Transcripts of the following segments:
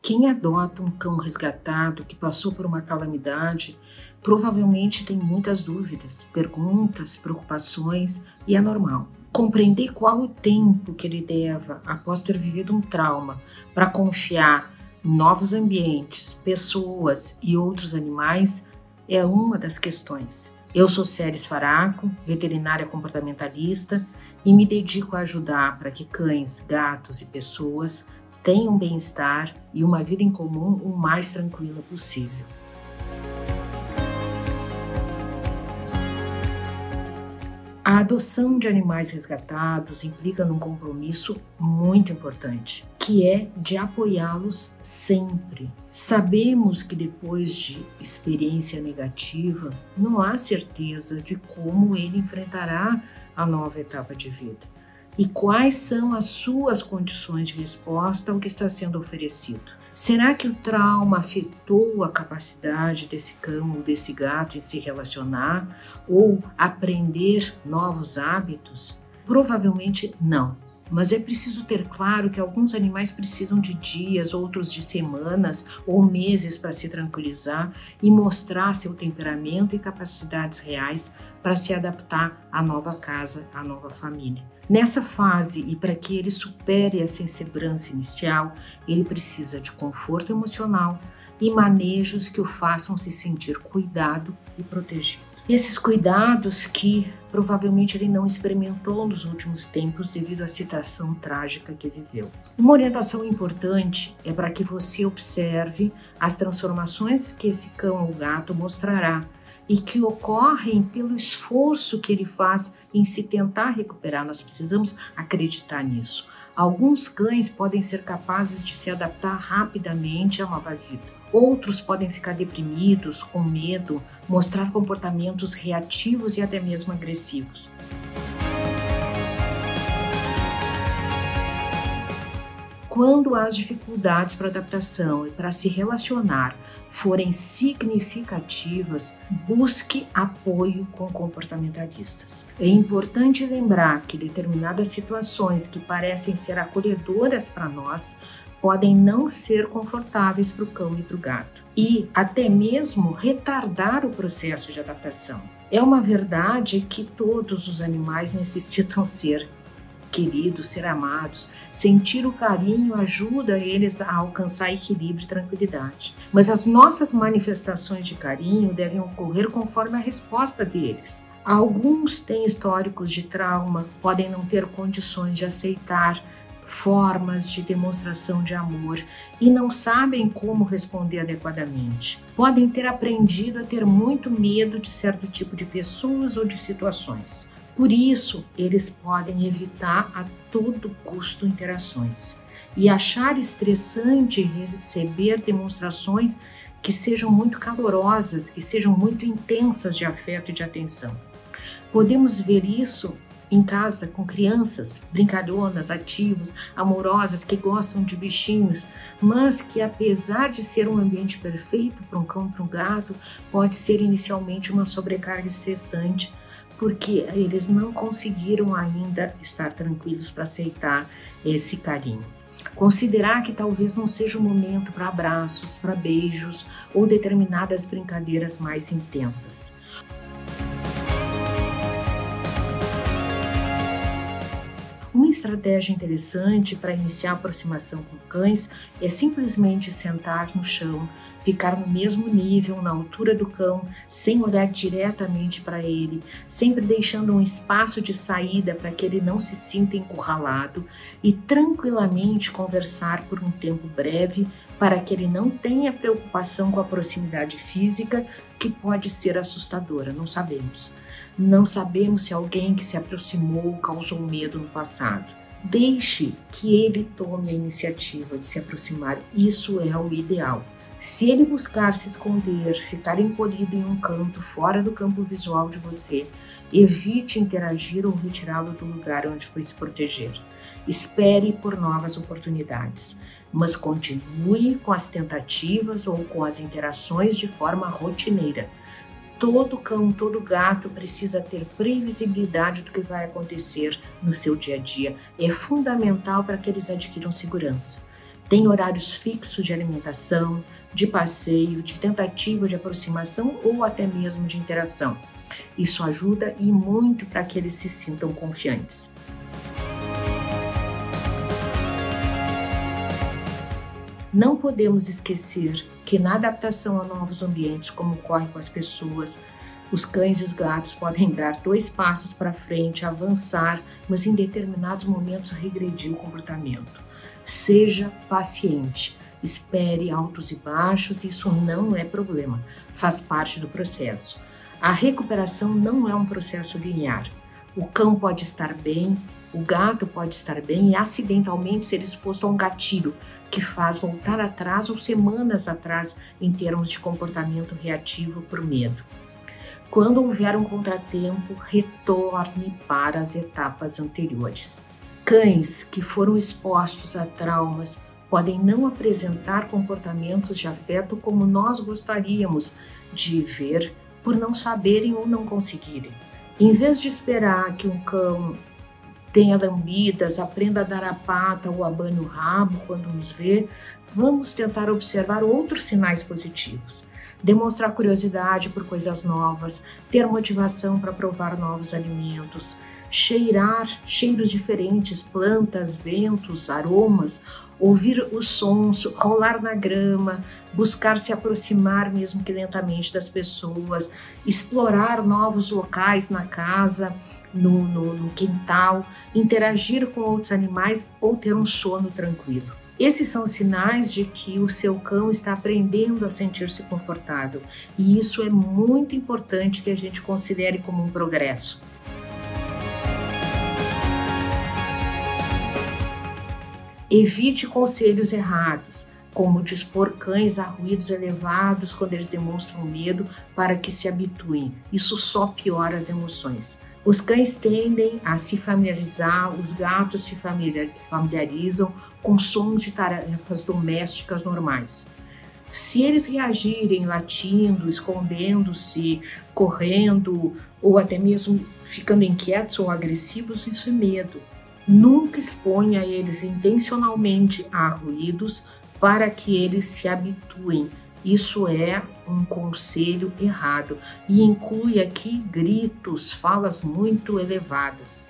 Quem adota um cão resgatado que passou por uma calamidade provavelmente tem muitas dúvidas, perguntas, preocupações e é normal. Compreender qual o tempo que ele leva após ter vivido um trauma para confiar em novos ambientes, pessoas e outros animais é uma das questões. Eu sou Ceres Faraco, veterinária comportamentalista, e me dedico a ajudar para que cães, gatos e pessoas tenham bem-estar e uma vida em comum o mais tranquila possível. A adoção de animais resgatados implica num compromisso muito importante, que é de apoiá-los sempre. Sabemos que depois de experiência negativa, não há certeza de como ele enfrentará a nova etapa de vida e quais são as suas condições de resposta ao que está sendo oferecido. Será que o trauma afetou a capacidade desse cão ou desse gato em se relacionar ou aprender novos hábitos? Provavelmente não. Mas é preciso ter claro que alguns animais precisam de dias, outros de semanas ou meses para se tranquilizar e mostrar seu temperamento e capacidades reais para se adaptar à nova casa, à nova família. Nessa fase, e para que ele supere essa insegurança inicial, ele precisa de conforto emocional e manejos que o façam se sentir cuidado e protegido. Esses cuidados que provavelmente ele não experimentou nos últimos tempos devido à situação trágica que viveu. Uma orientação importante é para que você observe as transformações que esse cão ou gato mostrará e que ocorrem pelo esforço que ele faz em se tentar recuperar. Nós precisamos acreditar nisso. Alguns cães podem ser capazes de se adaptar rapidamente à nova vida. Outros podem ficar deprimidos, com medo, mostrar comportamentos reativos e até mesmo agressivos. Quando as dificuldades para adaptação e para se relacionar forem significativas, busque apoio com comportamentalistas. É importante lembrar que determinadas situações que parecem ser acolhedoras para nós podem não ser confortáveis para o cão e para o gato e até mesmo retardar o processo de adaptação. É uma verdade que todos os animais necessitam ser queridos, ser amados. Sentir o carinho ajuda eles a alcançar equilíbrio e tranquilidade. Mas as nossas manifestações de carinho devem ocorrer conforme a resposta deles. Alguns têm históricos de trauma, podem não ter condições de aceitar formas de demonstração de amor e não sabem como responder adequadamente. Podem ter aprendido a ter muito medo de certo tipo de pessoas ou de situações. Por isso, eles podem evitar a todo custo interações e achar estressante receber demonstrações que sejam muito calorosas, que sejam muito intensas de afeto e de atenção. Podemos ver isso em casa com crianças brincalhonas, ativas, amorosas, que gostam de bichinhos, mas que apesar de ser um ambiente perfeito para um cão, para um gato, pode ser inicialmente uma sobrecarga estressante, porque eles não conseguiram ainda estar tranquilos para aceitar esse carinho. Considerar que talvez não seja o momento para abraços, para beijos ou determinadas brincadeiras mais intensas. Uma estratégia interessante para iniciar a aproximação com cães é simplesmente sentar no chão, ficar no mesmo nível, na altura do cão, sem olhar diretamente para ele, sempre deixando um espaço de saída para que ele não se sinta encurralado e tranquilamente conversar por um tempo breve para que ele não tenha preocupação com a proximidade física, que pode ser assustadora, não sabemos. Não sabemos se alguém que se aproximou causou medo no passado. Deixe que ele tome a iniciativa de se aproximar, isso é o ideal. Se ele buscar se esconder, ficar encolhido em um canto, fora do campo visual de você, evite interagir ou retirá-lo do lugar onde foi se proteger. Espere por novas oportunidades, mas continue com as tentativas ou com as interações de forma rotineira. Todo cão, todo gato precisa ter previsibilidade do que vai acontecer no seu dia a dia. É fundamental para que eles adquiram segurança. Tem horários fixos de alimentação, de passeio, de tentativa de aproximação ou até mesmo de interação. Isso ajuda e muito para que eles se sintam confiantes. Não podemos esquecer que na adaptação a novos ambientes, como ocorre com as pessoas, os cães e os gatos podem dar 2 passos para frente, avançar, mas em determinados momentos regredir o comportamento. Seja paciente, espere altos e baixos, isso não é problema, faz parte do processo. A recuperação não é um processo linear. O cão pode estar bem, o gato pode estar bem e acidentalmente ser exposto a um gatilho que faz voltar atrás ou semanas atrás em termos de comportamento reativo por medo. Quando houver um contratempo, retorne para as etapas anteriores. Cães que foram expostos a traumas podem não apresentar comportamentos de afeto como nós gostaríamos de ver por não saberem ou não conseguirem. Em vez de esperar que um cão tenha lambidas, aprenda a dar a pata ou abane o rabo quando nos vê, vamos tentar observar outros sinais positivos. Demonstrar curiosidade por coisas novas, ter motivação para provar novos alimentos, cheirar cheiros diferentes, plantas, ventos, aromas, ouvir os sons, rolar na grama, buscar se aproximar mesmo que lentamente das pessoas, explorar novos locais na casa, no quintal, interagir com outros animais ou ter um sono tranquilo. Esses são sinais de que o seu cão está aprendendo a sentir-se confortável e isso é muito importante que a gente considere como um progresso. Evite conselhos errados, como dispor cães a ruídos elevados quando eles demonstram medo para que se habituem. Isso só piora as emoções. Os cães tendem a se familiarizar, os gatos se familiarizam com sons de tarefas domésticas normais. Se eles reagirem latindo, escondendo-se, correndo ou até mesmo ficando inquietos ou agressivos, isso é medo. Nunca exponha eles intencionalmente a ruídos para que eles se habituem. Isso é um conselho errado e inclui aqui gritos, falas muito elevadas.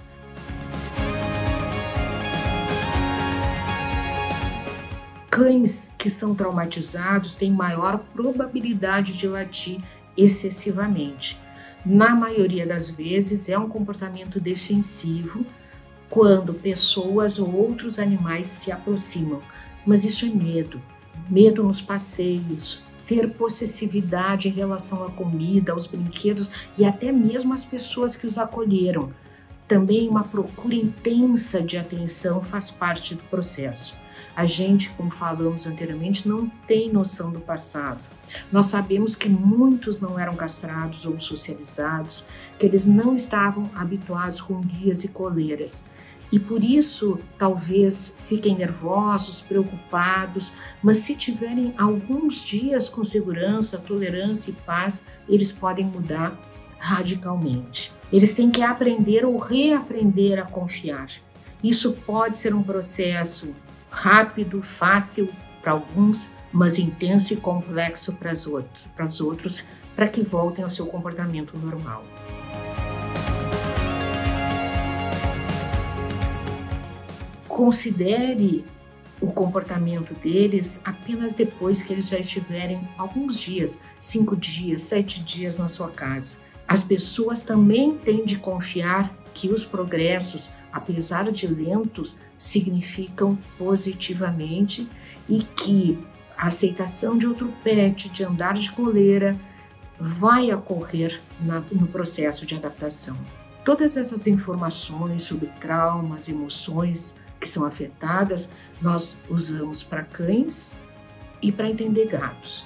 Cães que são traumatizados têm maior probabilidade de latir excessivamente. Na maioria das vezes é um comportamento defensivo quando pessoas ou outros animais se aproximam, mas isso é medo. Medo nos passeios, ter possessividade em relação à comida, aos brinquedos e até mesmo às pessoas que os acolheram. Também uma procura intensa de atenção faz parte do processo. A gente, como falamos anteriormente, não tem noção do passado. Nós sabemos que muitos não eram castrados ou socializados, que eles não estavam habituados com guias e coleiras. E por isso, talvez fiquem nervosos, preocupados, mas se tiverem alguns dias com segurança, tolerância e paz, eles podem mudar radicalmente. Eles têm que aprender ou reaprender a confiar. Isso pode ser um processo rápido, fácil para alguns, mas intenso e complexo para os outros, para que voltem ao seu comportamento normal. Considere o comportamento deles apenas depois que eles já estiverem alguns dias, 5 dias, 7 dias na sua casa. As pessoas também têm de confiar que os progressos, apesar de lentos, significam positivamente e que a aceitação de outro pet, de andar de coleira, vai ocorrer no processo de adaptação. Todas essas informações sobre traumas, emoções que são afetadas, nós usamos para cães e para entender gatos.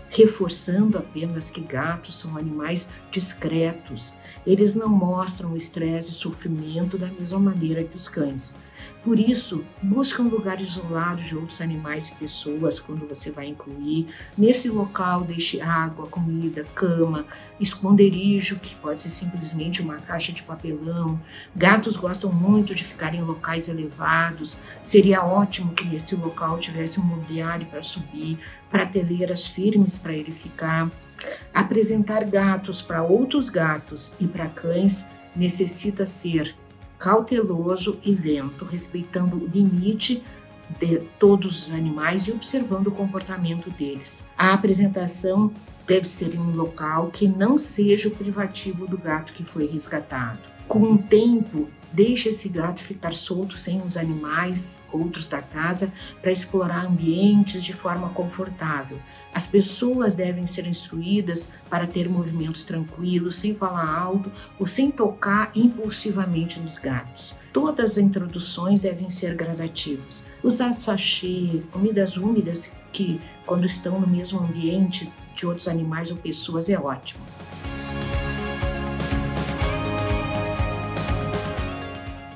Reforçando apenas que gatos são animais discretos. Eles não mostram estresse e sofrimento da mesma maneira que os cães. Por isso, busque um lugar isolado de outros animais e pessoas quando você vai incluir. Nesse local, deixe água, comida, cama, esconderijo, que pode ser simplesmente uma caixa de papelão. Gatos gostam muito de ficar em locais elevados. Seria ótimo que nesse local tivesse um mobiliário para subir, prateleiras firmes para ele ficar. Apresentar gatos para outros gatos e para cães necessita ser cauteloso e lento, respeitando o limite de todos os animais e observando o comportamento deles. A apresentação deve ser em um local que não seja o privativo do gato que foi resgatado. Com o tempo, deixe esse gato ficar solto sem os animais, outros da casa, para explorar ambientes de forma confortável. As pessoas devem ser instruídas para ter movimentos tranquilos, sem falar alto ou sem tocar impulsivamente nos gatos. Todas as introduções devem ser gradativas. Usar sachê, comidas úmidas que, quando estão no mesmo ambiente de outros animais ou pessoas, é ótimo.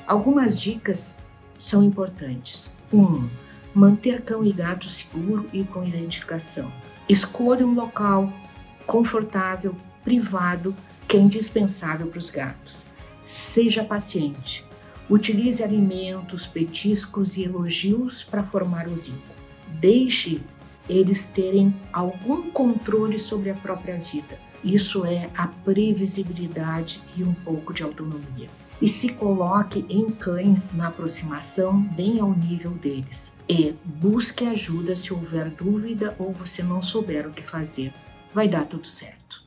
Algumas dicas são importantes. 1. Manter cão e gato seguro e com identificação. Escolha um local confortável, privado, que é indispensável para os gatos. Seja paciente. Utilize alimentos, petiscos e elogios para formar o vínculo. Deixe eles terem algum controle sobre a própria vida. Isso é a previsibilidade e um pouco de autonomia. E se coloque em cães na aproximação bem ao nível deles. E busque ajuda se houver dúvida ou você não souber o que fazer. Vai dar tudo certo.